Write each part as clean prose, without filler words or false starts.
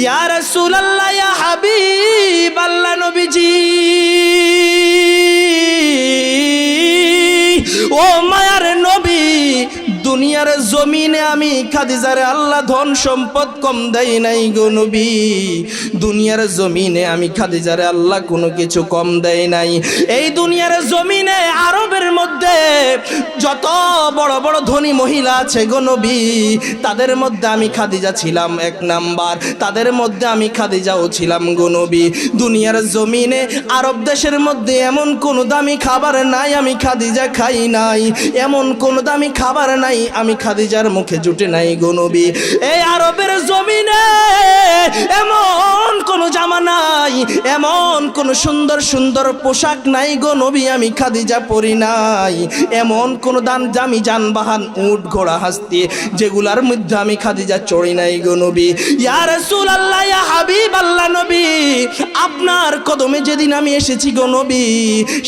ইয়া রাসূলুল্লাহ ইয়া হাবিবাল্লাহ নবীজি ও মায়ার নবী দুনিয়ার জমিনে আমি খাদিজারে আল্লাহ ধন সম্পদ কম দেয় নাই গো নবী দুনিয়ার জমিনে আমি খাদিজারে আল্লাহ কোনো কিছু কম দেয় নাই এই দুনিয়ার জমিনে আরবের মধ্যে যত বড় বড় ধনী মহিলা আছে গো নবী তাদের মধ্যে আমি খাদিজা ছিলাম এক নাম্বার তাদের মধ্যে আমি খাদিজাও ছিলাম গো নবী দুনিয়ার জমিনে আরব দেশের মধ্যে এমন কোনো দামি খাবার নাই আমি খাদিজা খাই নাই এমন কোনো দামি খাবার নাই আমি খাদিজার মুখে জুটে নাই গো নবী এই আরবের জমিনে এমন কোন জামা নাই এমন কোন সুন্দর সুন্দর পোশাক নাই গো নবী আমি খাদিজা পরি নাই এমন কোন দামি যানবাহন উট ঘোড়া হাসতি যেগুলার মধ্যে আমি খাদিজা চড়ি নাই গো নবী ইয়া রাসূলুল্লাহ ইয়া হাবিবাল্লাহ নবী আপনার কদমে যেদিন আমি এসেছি গো নবী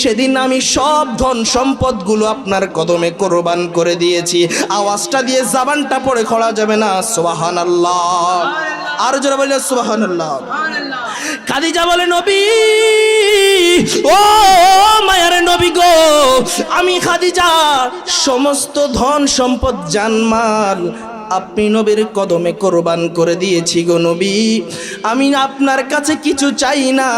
সেদিন আমি সব ধন সম্পদগুলো আপনার কদমে কোরবান করে দিয়েছি আওয়াজটা দিয়ে জবানটা পড়ে খোলা যাবে না সুবহানাল্লাহ আর জোরে বলে সুবহানাল্লাহ খাদিজা বলে নবী ও মায়ার নবী গো আমি খাদিজা সমস্ত ধন সম্পদ জানমাল আপনি নবীর কদমে কোরবান করে দিয়েছি গো নবী আমি আপনার কাছে কিছু চাই না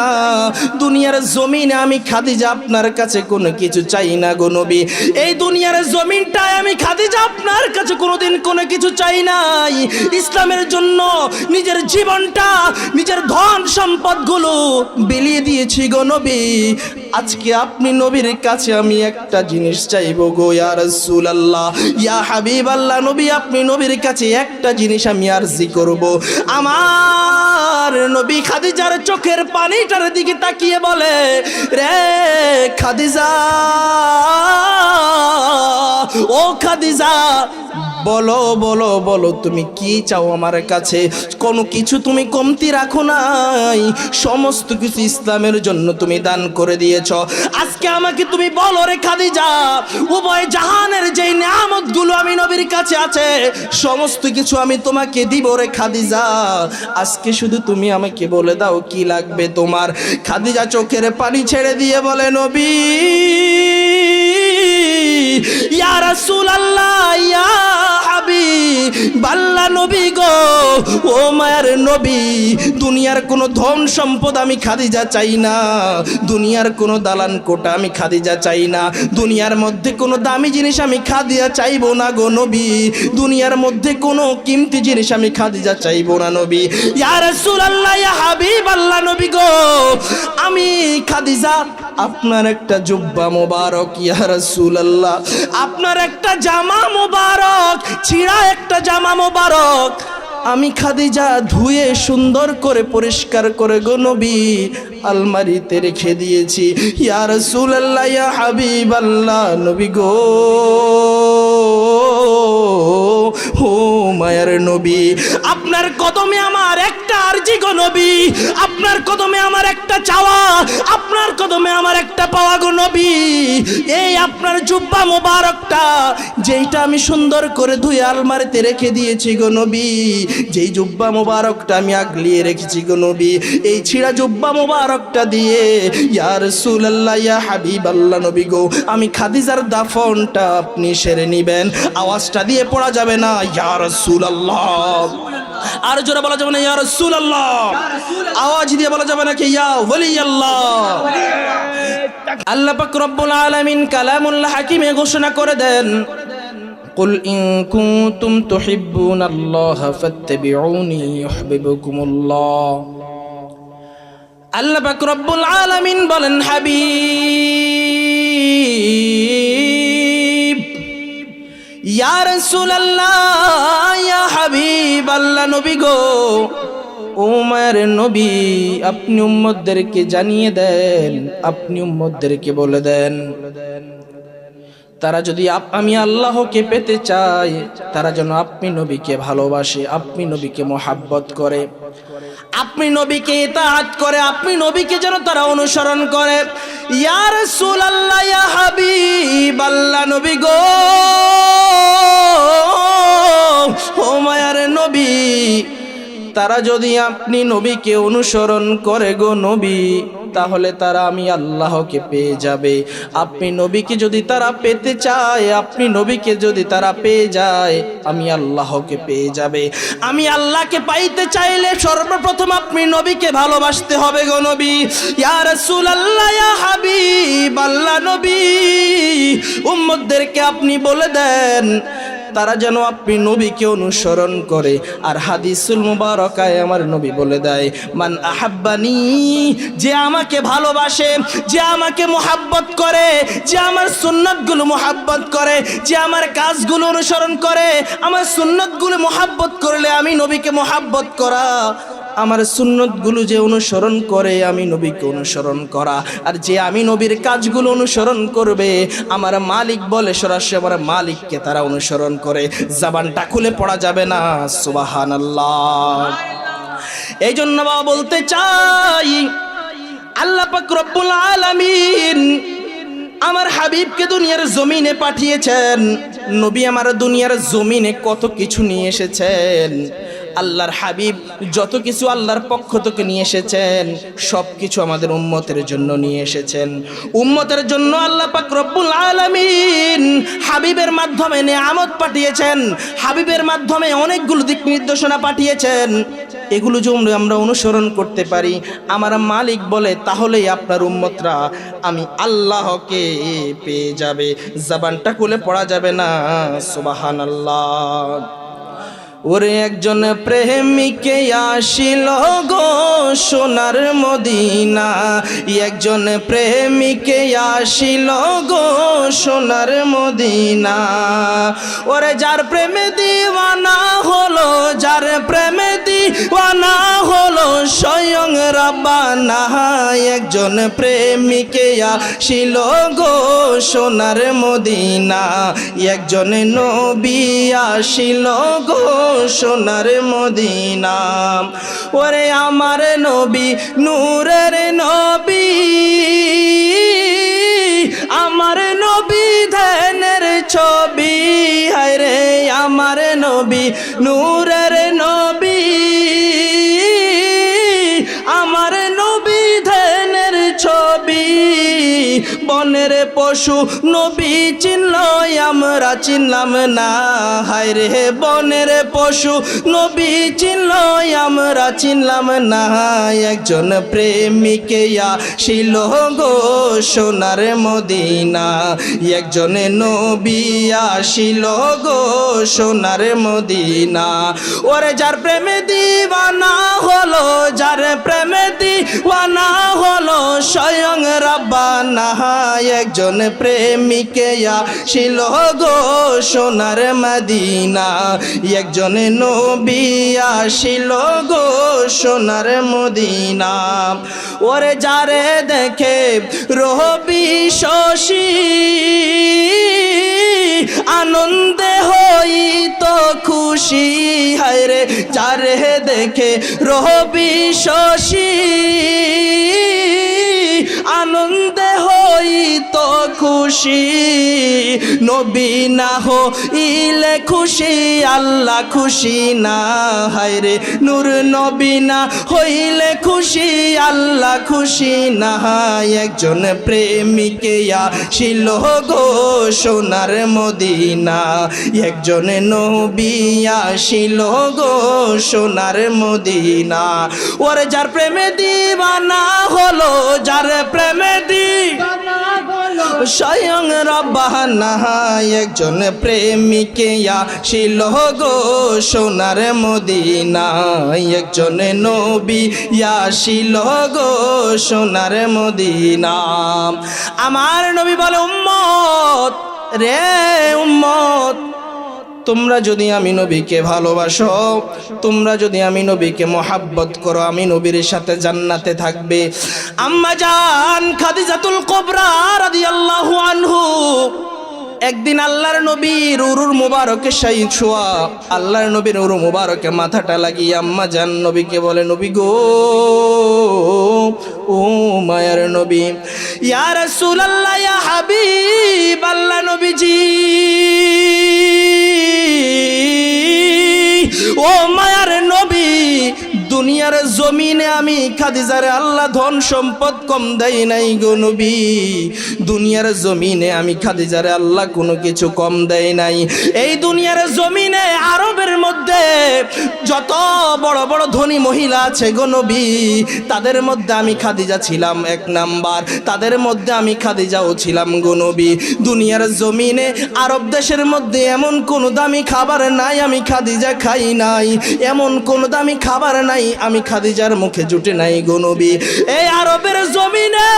দুনিয়ার জমিনে আমি খাদিজা আপনার কাছে কোনো কিছু চাই না গো নবী এই দুনিয়ার জমিনটায় আমি খাদিজা আপনার কাছে কোনোদিন কোনো কিছু চাই নাই ইসলামের জন্য নিজের জীবনটা নিজের ধন সম্পদগুলো বিলিয়ে দিয়েছি গো নবী আজকে আপনি নবীর কাছে আমি একটা জিনিস চাইবো গো ইয়া রাসূলুল্লাহ ইয়া হাবিবাল্লাহ নবী আপনি নবীর কাছে একটা জিনিস আমি আরজি করব আমার নবী খাদিজার চোখের পানিটার দিকে তাকিয়ে বলে রে খাদিজা ও খাদিজা বলো বলো বলো তুমি কি চাও আমার কাছে কোনো কিছু তুমি কমতি রাখো নাই সমস্ত কিছু ইসলামের জন্য তুমি দান করে দিয়েছো আজকে আমাকে তুমি বলো রে খাদিজা উভয় জাহানের যেই নিয়ামতগুলো আমি নবীর কাছে আছে সমস্ত কিছু আমি তোমাকে দিব রে খাদিজা আজকে শুধু তুমি আমাকে বলে দাও কি লাগবে তোমার খাদিজা চোখের পানি ছেড়ে দিয়ে বলে নবী ইয়া রাসূলুল্লাহ ইয়া হাবিবাল্লাহ নবী গো ও মায়ার নবী দুনিয়ার কোনো ধন সম্পদ আমি খাদিজা চাই না দুনিয়ার কোনো দালান কোঠা আমি খাদিজা চাই না দুনিয়ার মধ্যে কোনো দামি জিনিস আমি খাদিজা চাইবো না গো নবী দুনিয়ার মধ্যে কোনো কিমতি জিনিস আমি খাদিজা চাইবো না নবী ইয়া রাসূলুল্লাহ ইয়া হাবিবাল্লাহ নবী গো আমি খাদিজা আপনার একটা জুব্বা মোবারক ইয়া রাসূলুল্লাহ আপনার একটা জামা মোবারক ছিঁড়া একটা জামা মোবারক আমি খাদিজা ধুয়ে সুন্দর করে পরিষ্কার করে গো নবী আলমারিতে রেখে দিয়েছি ইয়া রাসূলুল্লাহ ইয়া হাবিবাল্লাহ নবী গো ও মায়ার নবী আপনার কদমে আমার একটা আরজি গো নবী আপনার কদমে আমার একটা চাওয়া আপনার কদমে আমার একটা পাওয়া গো নবী এই আপনার জুব্বা মোবারকটা যেইটা আমি সুন্দর করে ধুয়ে আলমারিতে রেখে দিয়েছি গো নবী যেই জুব্বা মোবারকটা আমি আগলিয়ে রেখেছি গো নবী এই ছিঁড়া জুব্বা মোবারকটা দিয়ে ইয়া রাসূলুল্লাহ ইয়া হাবিবাল্লাহ নবী গো আমি খাদিজার দাফনটা আপনি সেরে নেবেন আওয়াজটা দিয়ে পড়া যাবে না ইয়া রাসূলুল্লাহ আর জোরে বলা যাবে না ইয়া রাসূলুল্লাহ আওয়াজ দিয়ে বলা যাবে না কি ইয়া ওলি আল্লাহ আল্লাহ পাক রব্বুল আলামিন কালামুল হাকিমে ঘোষণা করে দেন قل إن كنتم تحبون الله فاتبعوني يحببكم الله আল্লাহ পাক রব্বুল আলামিন বলেন হাবিব ইয়া রাসূলুল্লাহ ইয়া হাবিবাল্লাহ নবী গো ও মায়ের নবী আপনি উম্মতদেরকে জানিয়ে দেন আপনি উম্মতদেরকে বলে দেন তারা যদি আমি আল্লাহকে পেতে চাই তারা যেন আপনি নবীকে ভালোবাসে আপনি নবীকে মহব্বত করে আপনি নবীকে ইতাআত করে আপনি নবীকে যেন তারা অনুসরণ করে ইয়া রাসূলুল্লাহ ইয়া হাবিবাল্লাহ নবী গো ও মায়ার নবী তারা যদি আপনি নবীকে অনুসরণ করে গো নবী, তাহলে তারা আমি আল্লাহকে পেয়ে যাবে। আপনি নবীকে যদি তারা পেতে চায়, আপনি নবীকে যদি তারা পেয়ে যায়, আমি আল্লাহকে পেয়ে যাবে। আমি আল্লাহকে পাইতে চাইলে সর্বপ্রথম আপনি নবীকে ভালোবাসতে হবে গো নবী। ইয়া রাসূলুল্লাহ, ইয়া হাবিব আল্লাহ নবী, উম্মতদেরকে আপনি বলে দেন তারা যেন আপনি নবীকে অনুসরণ করে। আর হাদিসুল মুবারাকায় আমার নবী বলে দেয়, মান আহাব্বানি, যে আমাকে ভালোবাসে, যে আমাকে মুহাব্বত করে, যে আমার সুন্নাতগুলো মুহাব্বত করে, যে আমার কাজগুলো অনুসরণ করে, আমার সুন্নাতগুলো মুহাব্বত করলে আমি নবীকে মুহাব্বত করা, আমার সুন্নতগুলো যে অনুসরণ করে আমি নবীকে অনুসরণ করা। আর যে আমি নবীর কাজগুলো অনুসরণ করবে, আমার মালিক বলে সরাসরি আমার মালিককে তারা অনুসরণ করে। জবানটা খুলে পড়া যাবে না সুবহানাল্লাহ। এই জন্য বাবা বলতে চাই, আল্লাহ পাক রব্বুল আলামিন আমার হাবিবকে দুনিয়ার জমিনে পাঠিয়েছেন। নবী আমার দুনিয়ার জমিনে কত কিছু নিয়ে এসেছেন। আল্লাহর হাবিব যত কিছু আল্লাহর পক্ষ থেকে নিয়ে এসেছেন, সব কিছু আমাদের উম্মতের জন্য নিয়ে এসেছেন। উম্মতের জন্য আল্লাহ পাক রব্বুল আলামিন হাবিবের মাধ্যমে নিয়ামত পাঠিয়েছেন, হাবিবের মাধ্যমে অনেকগুলো দিক নির্দেশনা পাঠিয়েছেন। এগুলো যদি আমরা অনুসরণ করতে পারি, আমার মালিক বলে, তাহলেই আপনার উম্মতরা আমি আল্লাহকে পেয়ে যাবে। জবানটা খুলে পড়া যাবে না সুবহানাল্লাহ। ওরে একজন প্রেমিকে আসিল গো সোনার মদিনা, একজন প্রেমিকে আসিল গো সোনার মদিনা। ওরে যার প্রেমে দিওয়ানা হলো, যার প্রেমে দিওয়ানা হলো স্বয়ং রব্বানা। একজন প্রেমিকে আসিল গো সোনার মদিনা, একজন নবী আসিল গো সোনার মদিনা। ওরে আমার নবী নূরের নবী, আমার নবী ধ্যানের ছবি। হায় রে আমার নবী নূরের নবী, আমার নবী ধ্যানের ছবি। বনের পশু নবী চিনল, আমরা চিনলাম না। হায় রে বনের পশু নবী চিনল, আমরা চিনলাম না। একজন প্রেমিকে আসিল গো সোনার মদিনা, একজন নবী আসিল গো সোনার মদিনা। ওরে যার প্রেমে দিওয়ানা হলো, যার প্রেমে দিওয়ানা হলো স্বয়ং রব্বানা। একজন প্রেমিকে আসিল গো সোনার মদিনা, একজন নবী আসিল গো সোনার মদিনা। ওরে যারে দেখে রবি শশী, আনন্দে হইত খুশি। হায় রে যারে দেখে রবি শশী, আনন্দে হইত খুশি। নবী না হইলে খুশি, আল্লাহ খুশি না। হায় রে নূর নবী না হইলে খুশি, আল্লাহ খুশি না। একজন প্রেমিকে আসিল গো সোনার মদিনা, একজন নবী আসিল গো সোনার মদিনা। ওরে যার প্রেমে দিওয়ানা হলো, যার প্রেমে দিওয়ানা হলো স্বয়ং রব্বানা। একজন প্রেমিকে আসিল গো সোনার মদিনা, একজন নবী আসিল গো সোনার মদিনা। আমার নবী বলে, উম্মত রে উম্মত, তোমরা যদি আমি নবীকে ভালোবাসো, তোমরা যদি আমি নবীকে মহাব্বত করো, আমি নবীর সাথে জান্নাতে থাকবে। আম্মা জান খাদিজাতুল কুবরা রাদিয়াল্লাহু আনহু একদিন আল্লাহর নবীর উরুর মুবারকে শাহী ছোঁয়া, আল্লাহর নবীর উরু মুবারকে মাথাটা লাগিয়ে আম্মা জান নবীকে বলে, নবী গো, ও মায়ার নবী, ইয়া রাসূলুল্লাহ, ইয়া হাবিব আল্লাহ নবীজি, ও মায়ার নবী, দুনিয়ার জমিনে আমি খাদিজারে আল্লাহ ধন সম্পদ কম দেয় নাই গো নবী। দুনিয়ার জমিনে আমি খাদিজারে আল্লাহ কোনো কিছু কম দেয় নাই। এই দুনিয়ার জমিনে আরবের মধ্যে যত বড় বড় ধনী মহিলা আছে গো নবী, তাদের মধ্যে আমি খাদিজা ছিলাম এক নাম্বার, তাদের মধ্যে আমি খাদিজাও ছিলাম গো নবী। দুনিয়ার জমিনে আরব দেশের মধ্যে এমন কোনো দামি খাবার নাই আমি খাদিজা খাই নাই, এমন কোনো দামি খাবার নাই আমি খাদিজার মুখে জুটে নাই গো নবী। এই আরবের জমিনে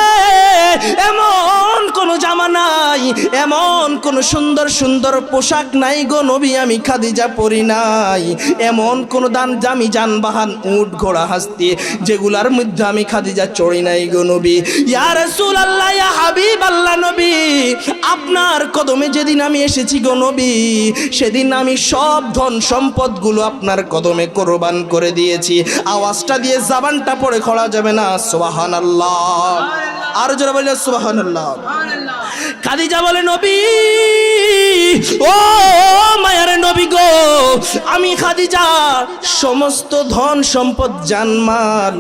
এমন কোনো জামা নাই, এমন কোনো সুন্দর সুন্দর পোশাক নাই গো নবী আমি খাদিজা পরি নাই, এমন কোনো দামি যানবাহন উট ঘোড়া হাসতি যেগুলার মধ্যে আমি খাদিজা চড়ি নাই গো নবী। ইয়া রাসূলুল্লাহ ইয়া হাবিবাল্লাহ নবী, আপনার কদমে যেদিন আমি এসেছি গো নবী, সেদিন আমি সব ধন সম্পদগুলো আপনার কদমে কোরবান করে দিয়েছি। আওয়াজটা দিয়ে জবানটা পড়ে খোলা যাবে না সুবহানাল্লাহ, আর জোরে বলে সুবহানাল্লাহ। খাদিজা বলে নবী, ও মায়ার নবী গো, আমি খাদিজা সমস্ত ধন সম্পদ জানমাল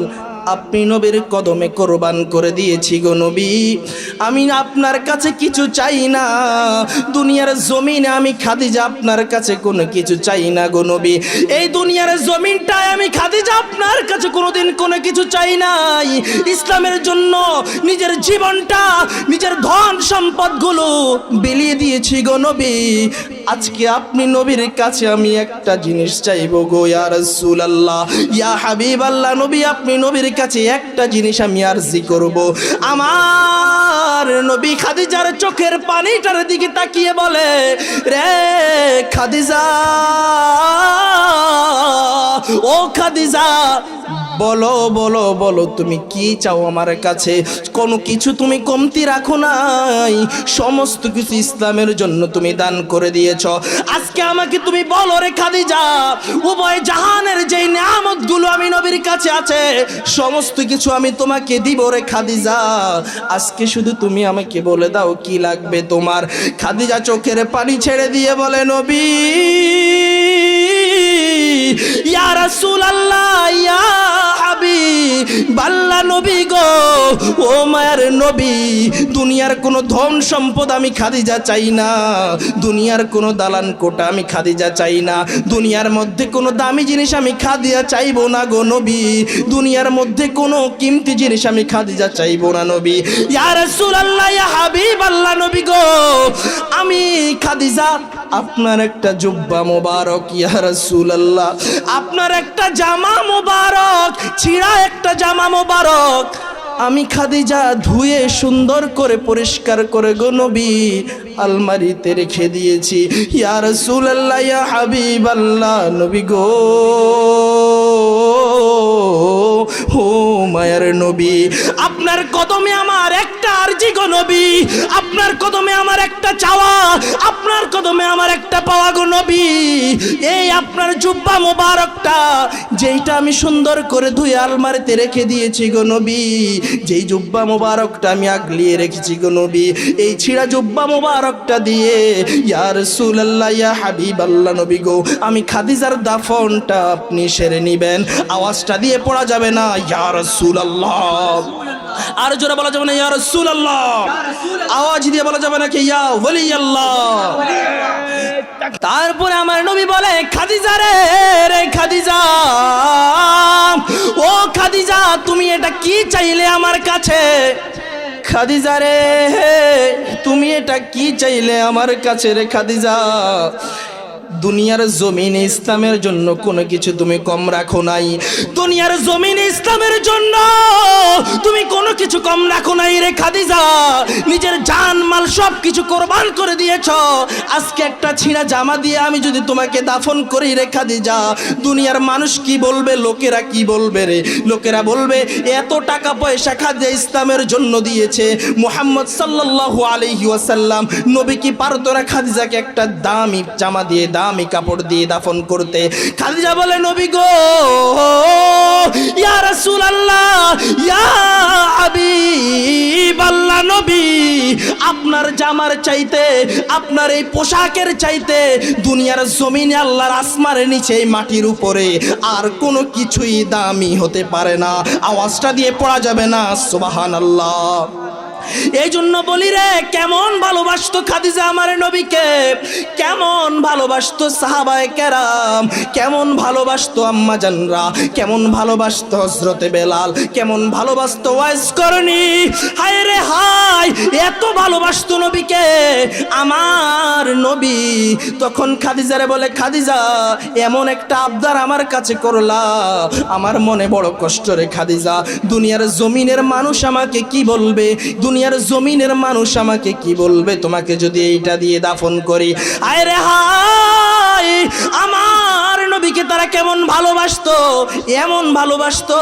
আপনি নবীর কদমে কোরবান করে দিয়েছি গো নবী। আমি আপনার কাছে কিছু চাই না, দুনিয়ার জমিনে আমি খাদিজা আপনার কাছে কোনো কিছু চাই না গো নবী। এই দুনিয়ার জমিনটায় আমি খাদিজা আপনার কাছে কোনোদিন কোনো কিছু চাই নাই। ইসলামের জন্য নিজের জীবনটা, নিজের ধন সম্পদগুলো বিলিয়ে দিয়েছি গো নবী। আজকে আপনি নবীর কাছে আমি একটা জিনিস চাইবো গো ইয়া রাসূলুল্লাহ ইয়া হাবিবাল্লাহ নবী, আপনি নবীর কাছে একটা জিনিস আমি আরজি করব। আমার নবী খাদিজার চোখের পানিটার দিকে তাকিয়ে বলে, রে খাদিজা, ও খাদিজা, বলো বলো বলো তুমি কি চাও আমার কাছে? কোনো কিছু তুমি কমতি রাখো নাই, সমস্ত কিছু ইসলামের জন্য তুমি দান করে দিয়েছ। আজকে আমাকে তুমি বলো রে খাদিজা, উভয় জাহানের যেই নিয়ামতগুলো আমি নবীর কাছে আছে সমস্ত কিছু আমি তোমাকে দিব রে খাদিজা। আজকে শুধু তুমি আমাকে বলে দাও কি লাগবে তোমার। খাদিজা চোখের পানি ছেড়ে দিয়ে বলে, নবী ইয়া রাসূলুল্লাহ ইয়া হাবিবাল্লাহ নবী গো, ও মায়ের নবী, দুনিয়ার কোনো ধন সম্পদ আমি খাদিজা চাই না, দুনিয়ার কোনো দালান কোটা আমি খাদিজা চাই না, দুনিয়ার মধ্যে কোনো দামি জিনিস আমি খাদিজা চাইবো না গো নবী, দুনিয়ার মধ্যে কোনো কিমতি জিনিস আমি খাদিজা চাইবো না নবী। ইয়া রাসূলুল্লাহ ইয়া হাবিবাল্লাহ নবী গো, আমি খাদিজা আপনার একটা জুব্বা মোবারক, ইয়া রাসূলুল্লাহ আপনার একটা জামা মোবারক, ছিঁড়া একটা জামা মোবারক আমি খাদিজা ধুয়ে সুন্দর করে পরিষ্কার করে গো নবী আলমারিতে রেখে দিয়েছি। ইয়া রাসূলুল্লাহ ইয়া হাবিবাল্লাহ নবী গো, ও মায়ার নবী, আপনার কদমে আমার একটা আরজি গো নবী, আপনার কদমে আমার একটা চাওয়া, আপনার কদমে আমার একটা পাওয়া গো নবী। এই আপনার জুব্বা মোবারকটা যেইটা আমি সুন্দর করে ধুয়ে আলমারিতে রেখে দিয়েছি গো নবী, যেই জুব্বা মোবারকটা আমি আগলিয়ে রেখেছি গো নবী, এই ছিঁড়া জুব্বা মোবারকটা দিয়ে ইয়া রাসূলুল্লাহ ইয়া হাবিবাল্লাহ নবী গো আমি খাদিজার দাফনটা আপনি সেরে নিবেন। আওয়াজটা দিয়ে পড়া যাবে না ইয়া রাসূলুল্লাহ, আর জোরে বলা যাবে না ইয়া রাসূলুল্লাহ, আওয়াজ দিয়ে বলা যাবে না কি ইয়া ওয়ালিয়াল্লাহ। তারপরে আমার নবী বলে, খাদিজা রে খাদিজা, ও খাদিজা তুমি এটা কি চাইলে আমার কাছে? খাদিজা রে তুমি এটা কি চাইলে আমার কাছে রে খাদিজা? দুনিয়ার জমিনে ইসলামের জন্য কোনো কিছু তুমি কম রাখো নাই, দুনিয়ার জমিনে ইসলামের জন্য তুমি কোনো কিছু কম রাখো নাই রে খাদিজা, নিজের জান মাল সব কিছু কোরবান করে দিয়েছ। আজকে একটা ছিঁড়া জামা দিয়ে আমি যদি তোমাকে দাফন করি রে খাদিজা, দুনিয়ার মানুষ কি বলবে, লোকেরা কি বলবে রে? লোকেরা বলবে এত টাকা পয়সা খাদিজা ইসলামের জন্য দিয়েছে, মুহাম্মদ সাল্লাল্লাহু আলাইহি ওয়াসাল্লাম নবী কি পারতো না খাদিজাকে একটা দামি জামা দিয়ে, দামি কাপড় দিয়ে দাফন করতে। খাদিজা বলে নবী গো, ইয়া রাসূলুল্লাহ, ইয়া হাবিবাল্লাহ, নবী আপনার জামার চাইতে, আপনার এই পোশাকের চাইতে দুনিয়ার জমিনে আল্লাহর আসমানের নিচে এই মাটির উপরে আর কোনো কিছুই দামি হতে পারে না। আওয়াজটা দিয়ে পড়া যাবে না সুবহানাল্লাহ। এই জন্য বলি রে, কেমন ভালোবাসতো খাদিজা আমার নবীকে, কেমন ভালোবাসতো সাহাবায়ে কেরাম, কেমন ভালোবাসতো আম্মা জানরা, কেমন ভালোবাসতো হযরতে বেলাল, কেমন ভালোবাসতো ওয়াইস করনি। হায় রে হায়, এত ভালোবাসতো নবীকে আমার নবী। তখন খাদিজারে বলে, খাদিজা এমন একটা আবদার আমার কাছে করলা, আমার মনে বড় কষ্ট রে খাদিজা। দুনিয়ার জমিনের মানুষ আমাকে কি বলবে, দুনিয়ার জমিনের মানুষ আমাকে কি বলবে তোমাকে যদি এইটা দিয়ে দাফন করি। আয় রে হায়, আমার নবীকে তারা কেমন ভালোবাসতো, এমন ভালোবাসতো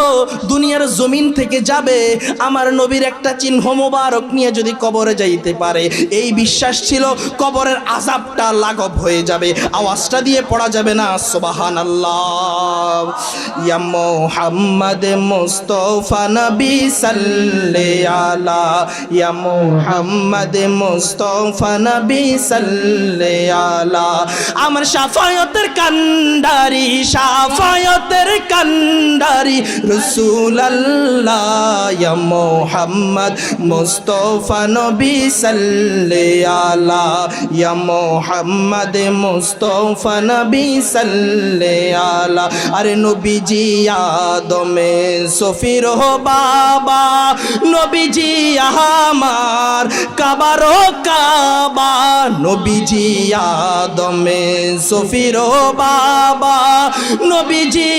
দুনিয়ার জমিন থেকে যাবে আমার নবীর একটা চিহ্ন মোবারক নিয়ে যদি কবরে যাইতে পারে, এই বিশ্বাস ছিল কবরের আযাবটা লাঘব হয়ে যাবে। আওয়াজটা দিয়ে পড়া যাবে না সুবহানাল্লাহ। ইয়া মুহাম্মদ মুস্তাফা নবী সাল্লাল্লাহু আলা, ইয়া মুহাম্মদ মুস্তাফা নবী সাল্লাল্লাহু আলা, আমার শাফায়াতের কান্ডারি, শাফায়াতের কান্ডারি রাসূলুল্লাহ, ইয়া মুহাম্মদ মুস্তাফা নবী সাল্লাল্লাহু আলা, ইয়া মুহাম্মদ মুস্তাফা নবী সাল্লাল্লাহু আলা। আরে নবীজি আদমে সফির হো বাবা, নবীজি আমার কাবারো কাবা, নবীজি আদমে সফির হো বাবা, নবীজি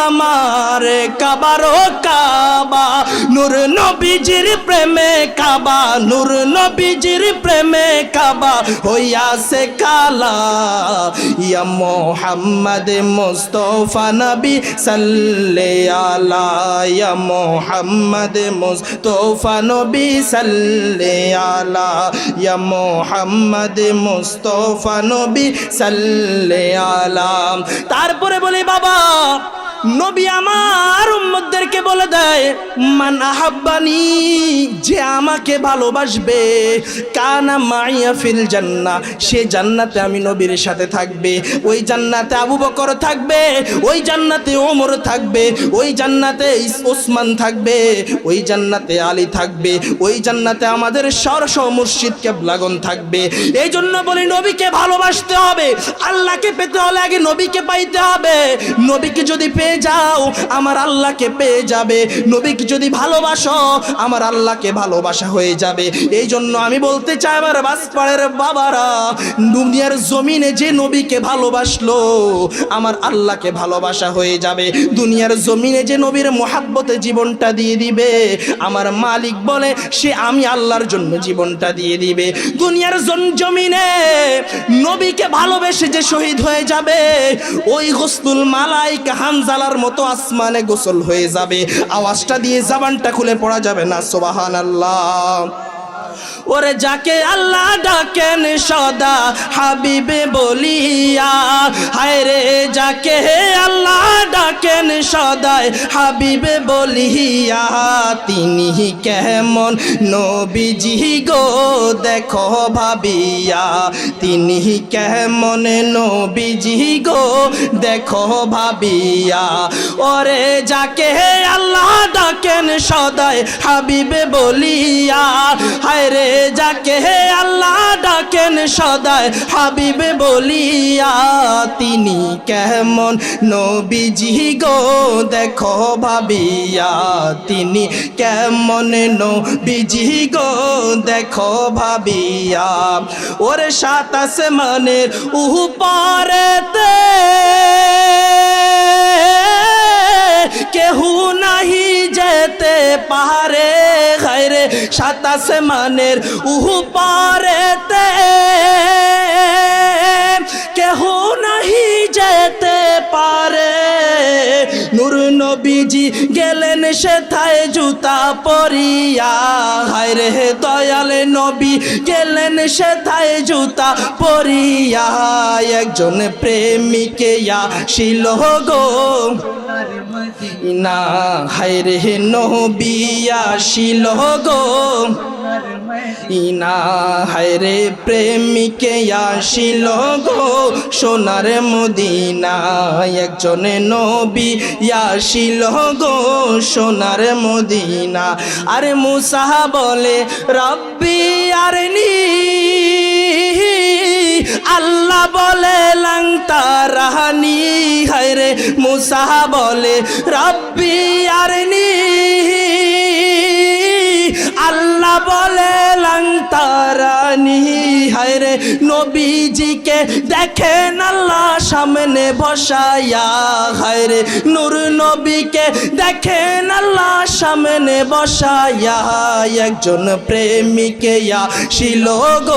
আমার কাবারো কাবা, নূর নবীজির প্রেমে কাবা, নূর নবীজির প্রেমে কাবা হইয়াছে কালা। ইয়া মুহাম্মদ মুস্তাফা নবী সাল্লাল্লাহু আলা, ইয়া মুহাম্মদ মুস্তাফা নবী সাল্লাল্লাহু আলা, ইয়া মুহাম্মদ মুস্তাফা নবী সাল্লাল্লাহু আলা। তারপরে বলি বাবা, নবী আমার উম্মতদেরকে বলে দেয়, মান আহাব্বানি, যে আমাকে ভালোবাসবে, কানা মাইয়া ফিল জান্নাহ, সে জান্নাতে আমি নবীর সাথে থাকবে। ওই জান্নাতে আবু বকর থাকবে, ওই জান্নাতে ওমর থাকবে, ওই জান্নাতে ওসমান থাকবে, ওই জান্নাতে আলী থাকবে, ওই জান্নাতে আমাদের সরস মুর্শিদ কেবলাগন থাকবে। এই জন্য বলি নবীকে ভালোবাসতে হবে। আল্লাহকে পেতে হলে আগে নবীকে পাইতে হবে। নবীকে যদি পেয়ে যাও আমার আল্লাহকে পেয়ে যাবে, নবীকে যদি ভালোবাসো আমার আল্লাহকে ভালোবাসা হয়ে যাবে। এই জন্য আমি বলতে চাই আমার বাসপাড়ের বাবারা, দুনিয়ার জমিনে যে নবীকে ভালোবাসলো আমার আল্লাহকে ভালোবাসা হয়ে যাবে। দুনিয়ার জমিনে যে নবীর মোহাব্বতে জীবনটা দিয়ে দিবে, আমার মালিক বলে সে আমি আল্লাহর জন্য জীবনটা দিয়ে দিবে। দুনিয়ার জমিনে নবীকে ভালোবেসে যে শহীদ হয়ে যাবে, ওই গোসলুল মালাইকা হানজালার মতো আসমানে গোসল হয়ে যাবে। আওয়াজটা দিয়ে জবানটা খুলে পড়া যাবে না সুবহানাল্লাহ। ওরে যাকে আল্লাহ ডাকেন সদা হাবিবে বলিয়া, হায় রে যাকে আল্লাহ ডাকেন সদাই হাবিবে বলিয়া, তিনি কেমন নবীজি গো দেখো ভাবিয়া, তিনি কেমন নবীজি গো দেখো ভাবিয়া। ওরে যাকে আল্লাহ ডাকেন সদাই হাবিবে বলিয়া, হায় রে যাকে আল্লাহ ডাকেন সদাই হাবিবে বলিয়া, তিনি কেমন নবীজি গো দেখো ভাবিয়া, তিনি কেমন নবীজি গো দেখো ভাবিয়া। ওরে সাত আসমানের উপরেতে কেহু নাহি যেতে পাহাড়ে হায়রে সাত আসমানের উপরেতে কেহ নাহি যেতে পারে। নূর নবীজি গেলেন সেথায় জুতা পরিয়া হায়রে দয়াল নবী গেলেন সেথায় জুতা পরিয়া একজন প্রেমিকে আসিল গো না হায়রে নবী আসিল গো ইনা হায়রে প্রেমিকে আসিল গো সোনার মদিনা একজন নবী আসিল গো সোনার মদিনা। আরে মুসা বলে রব্বি আরনি আল্লাহ বলে লাংতারানি হায়রে মুসা বলে রব্বি আরনি আল্লাহ বলে লাংতারানি হায়রে নবীজিকে দেখেন আল্লাহ সামনে বসায়া হায়রে নূর নবীকে দেখেন আল্লাহ সামনে বসায়া একজন প্রেমিকে আসিল গো